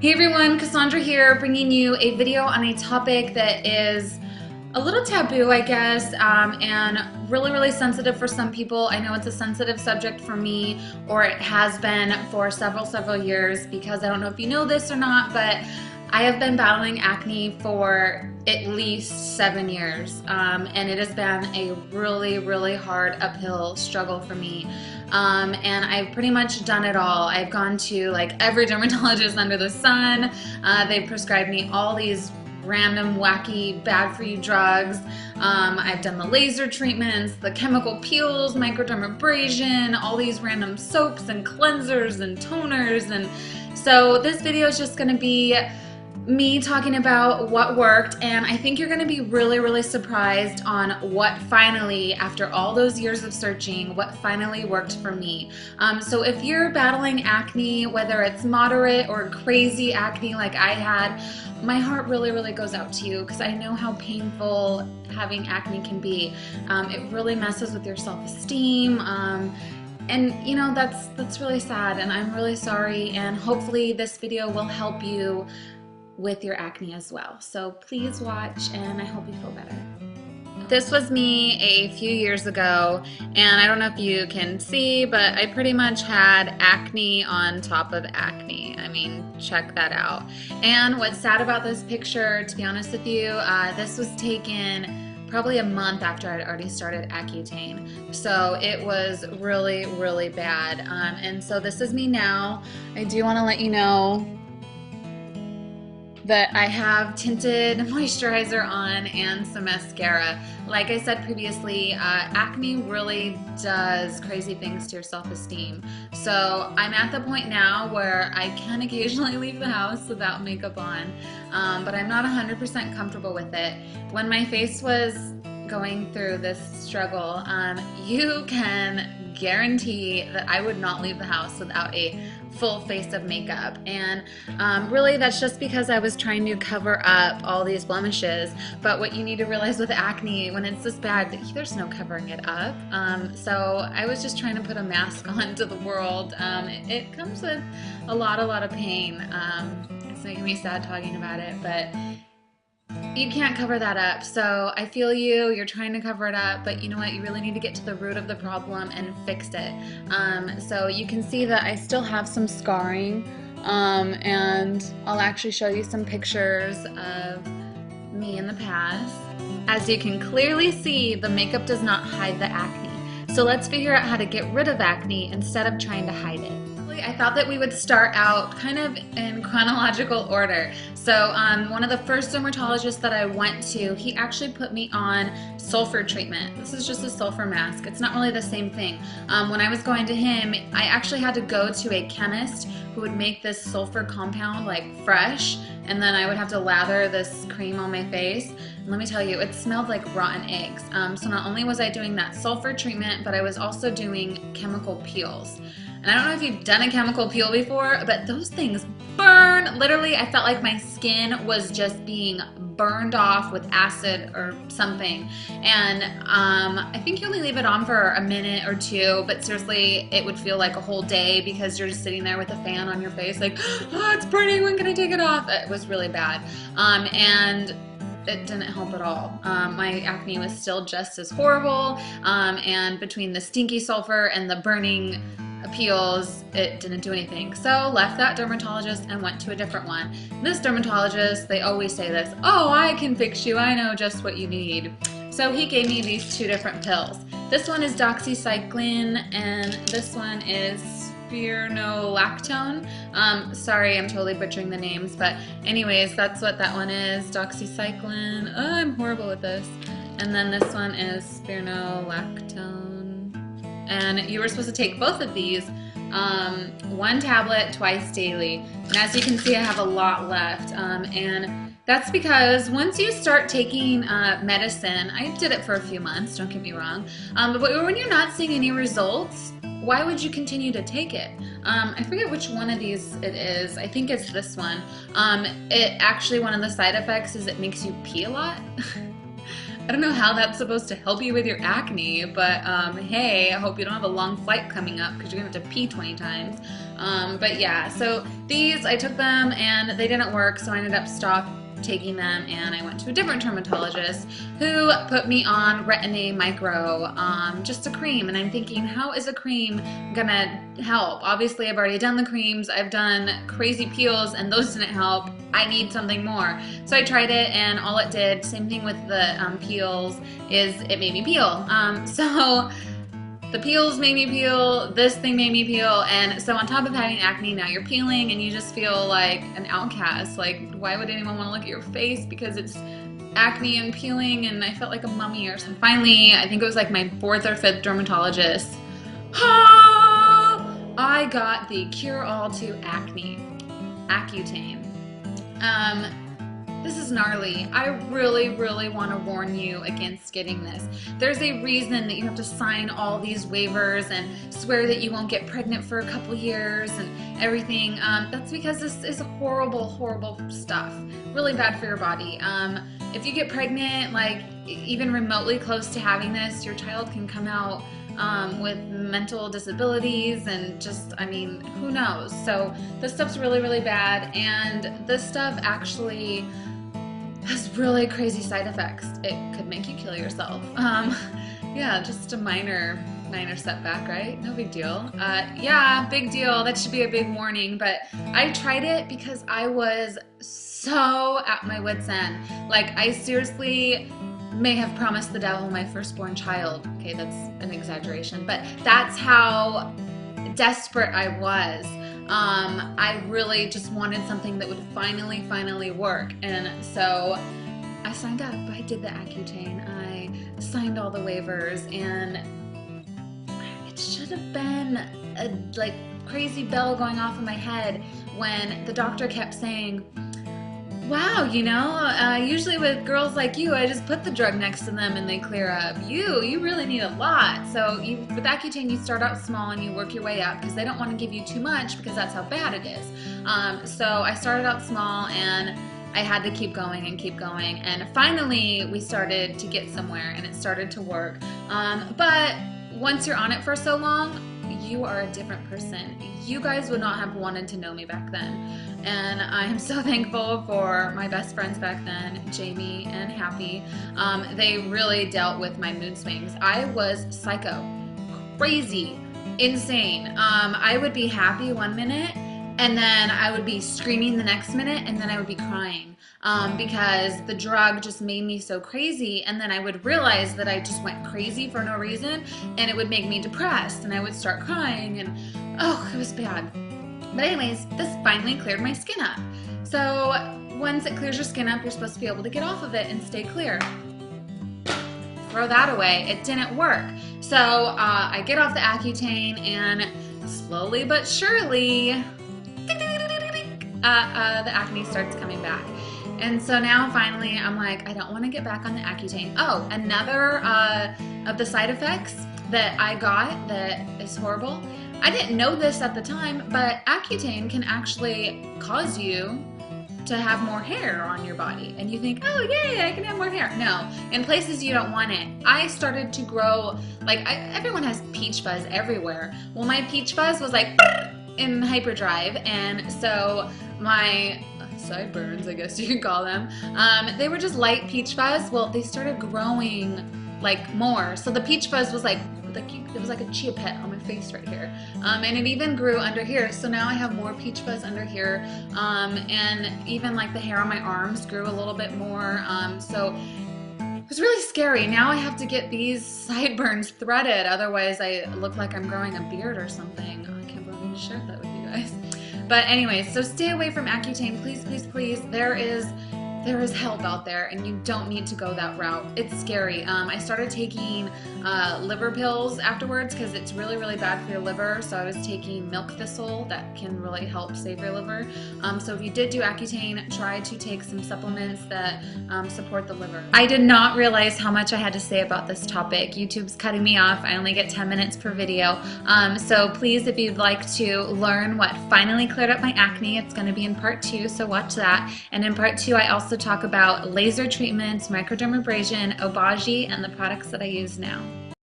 Hey everyone, Cassandra here, bringing you a video on a topic that is a little taboo, I guess, and really sensitive for some people. I know it's a sensitive subject for me, or it has been for several years, because I don't know if you know this or not, but I have been battling acne for at least 7 years, and it has been a really hard uphill struggle for me. And I've pretty much done it all. I've gone to like every dermatologist under the sun. They've prescribed me all these random, wacky, bad for you drugs. I've done the laser treatments, the chemical peels, microdermabrasion, all these random soaps and cleansers and toners. And so this video is just gonna be me talking about what worked, and I think you're going to be really surprised on what finally, after all those years of searching, what finally worked for me. So if you're battling acne, whether it's moderate or crazy acne like I had, my heart really goes out to you, because I know how painful having acne can be. It really messes with your self-esteem. And you know, that's really sad, and I'm really sorry, and hopefully this video will help you with your acne as well. So please watch, and I hope you feel better. This was me a few years ago, and I don't know if you can see, but I pretty much had acne on top of acne. I mean, check that out. And what's sad about this picture, to be honest with you, this was taken probably a month after I'd already started Accutane. So it was really bad. And so this is me now. I do want to let you know that I have tinted moisturizer on and some mascara. Like I said previously, acne really does crazy things to your self-esteem. So I'm at the point now where I can occasionally leave the house without makeup on, but I'm not 100% comfortable with it. When my face was going through this struggle, you can guarantee that I would not leave the house without a full face of makeup. And really that's just because I was trying to cover up all these blemishes. But what you need to realize with acne, when it's this bad, there's no covering it up. So I was just trying to put a mask on to the world. It comes with a lot of pain. It's making me sad talking about it, but you can't cover that up. So I feel you're trying to cover it up, but you know what, you really need to get to the root of the problem and fix it. So you can see that I still have some scarring, and I'll actually show you some pictures of me in the past. As you can clearly see, the makeup does not hide the acne. So let's figure out how to get rid of acne instead of trying to hide it. I thought that we would start out kind of in chronological order. So one of the first dermatologists that I went to, he actually put me on sulfur treatment. This is just a sulfur mask. It's not really the same thing. When I was going to him, I actually had to go to a chemist who would make this sulfur compound like fresh, and then I would have to lather this cream on my face. And let me tell you, it smelled like rotten eggs. So not only was I doing that sulfur treatment, but I was also doing chemical peels. And I don't know if you've done a chemical peel before, but those things burn. Literally, I felt like my skin was just being burned off with acid or something. And I think you only leave it on for a minute or two, but seriously, it would feel like a whole day, because you're just sitting there with a fan on your face like, oh, it's burning, when can I take it off? It was really bad. And it didn't help at all. My acne was still just as horrible, and between the stinky sulfur and the burning peels, it didn't do anything. So left that dermatologist and went to a different one. This dermatologist, they always say this, oh, I can fix you, I know just what you need. So he gave me these two different pills. This one is doxycycline, and this one is spironolactone. Sorry, I'm totally butchering the names, but anyways, that's what that one is, doxycycline. Oh, I'm horrible with this. And then this one is spironolactone. And you were supposed to take both of these, one tablet twice daily. And as you can see, I have a lot left. And that's because once you start taking medicine, I did it for a few months, don't get me wrong, but when you're not seeing any results, why would you continue to take it? I forget which one of these it is. I think it's this one. It actually, one of the side effects is it makes you pee a lot. I don't know how that's supposed to help you with your acne, but hey, I hope you don't have a long flight coming up because you're going to have to pee 20 times. But yeah, so these, I took them and they didn't work, so I ended up taking them, and I went to a different dermatologist who put me on Retin-A Micro, just a cream. And I'm thinking, how is a cream gonna help? Obviously, I've already done the creams, I've done crazy peels, and those didn't help. I need something more. So I tried it, and all it did, same thing with the peels, is it made me peel. So the peels made me peel, this thing made me peel, and so on top of having acne, now you're peeling and you just feel like an outcast. Like, why would anyone want to look at your face because it's acne and peeling? And I felt like a mummy or something. Finally, I think it was like my 4th or 5th dermatologist, I got the cure-all to acne, Accutane. This is gnarly. I really, really want to warn you against getting this. There's a reason that you have to sign all these waivers and swear that you won't get pregnant for a couple years and everything. That's because this is horrible, horrible stuff. Really bad for your body. If you get pregnant, like even remotely close to having this, your child can come out with mental disabilities and just, I mean, who knows? So this stuff's really, really bad, and this stuff actually has really crazy side effects. It could make you kill yourself. Yeah, just a minor setback, right? No big deal. Yeah, big deal. That should be a big warning, but I tried it because I was so at my wit's end. Like, I seriously may have promised the devil my firstborn child. Okay, that's an exaggeration, but that's how desperate I was. I really just wanted something that would finally work, and so I signed up. I did the Accutane. I signed all the waivers, and it should have been a like crazy bell going off in my head when the doctor kept saying, wow, you know, usually with girls like you, I just put the drug next to them and they clear up. You really need a lot. So with Accutane, you start out small and you work your way up because they don't want to give you too much because that's how bad it is. So I started out small and I had to keep going, and finally we started to get somewhere and it started to work. But once you're on it for so long, you are a different person. You guys would not have wanted to know me back then. And I am so thankful for my best friends back then, Jamie and Happy. They really dealt with my mood swings. I was psycho, crazy, insane. I would be happy one minute, and then I would be screaming the next minute, and then I would be crying because the drug just made me so crazy. And then I would realize that I just went crazy for no reason, and it would make me depressed, and I would start crying, and oh, it was bad. But anyways, this finally cleared my skin up. So once it clears your skin up, you're supposed to be able to get off of it and stay clear. Throw that away. It didn't work. So I get off the Accutane, and slowly but surely, the acne starts coming back. And so now finally I'm like, I don't want to get back on the Accutane. Oh, another of the side effects that I got that is horrible. I didn't know this at the time, but Accutane can actually cause you to have more hair on your body. And you think, oh yay, I can have more hair. No, in places you don't want it. I started to grow, like everyone has peach fuzz everywhere. Well, my peach fuzz was like in hyperdrive, and so my sideburns, I guess you could call them, they were just light peach fuzz. Well, they started growing like more. So the peach fuzz was like it was like a chia pet on my face right here, and it even grew under here. So now I have more peach fuzz under here, and even like the hair on my arms grew a little bit more. So it was really scary. Now I have to get these sideburns threaded, otherwise I look like I'm growing a beard or something. Oh, I can't believe I shared that with you guys. But anyways, so stay away from Accutane, please, please, please. There is help out there, and you don't need to go that route. It's scary. I started taking liver pills afterwards because it's really, really bad for your liver. So I was taking milk thistle that can really help save your liver. So if you did do Accutane, try to take some supplements that support the liver. I did not realize how much I had to say about this topic. YouTube's cutting me off. I only get 10 minutes per video. So please, if you'd like to learn what finally cleared up my acne, it's going to be in part 2, so watch that. And in part 2, I also talk about laser treatments, microdermabrasion, Obagi, and the products that I use now.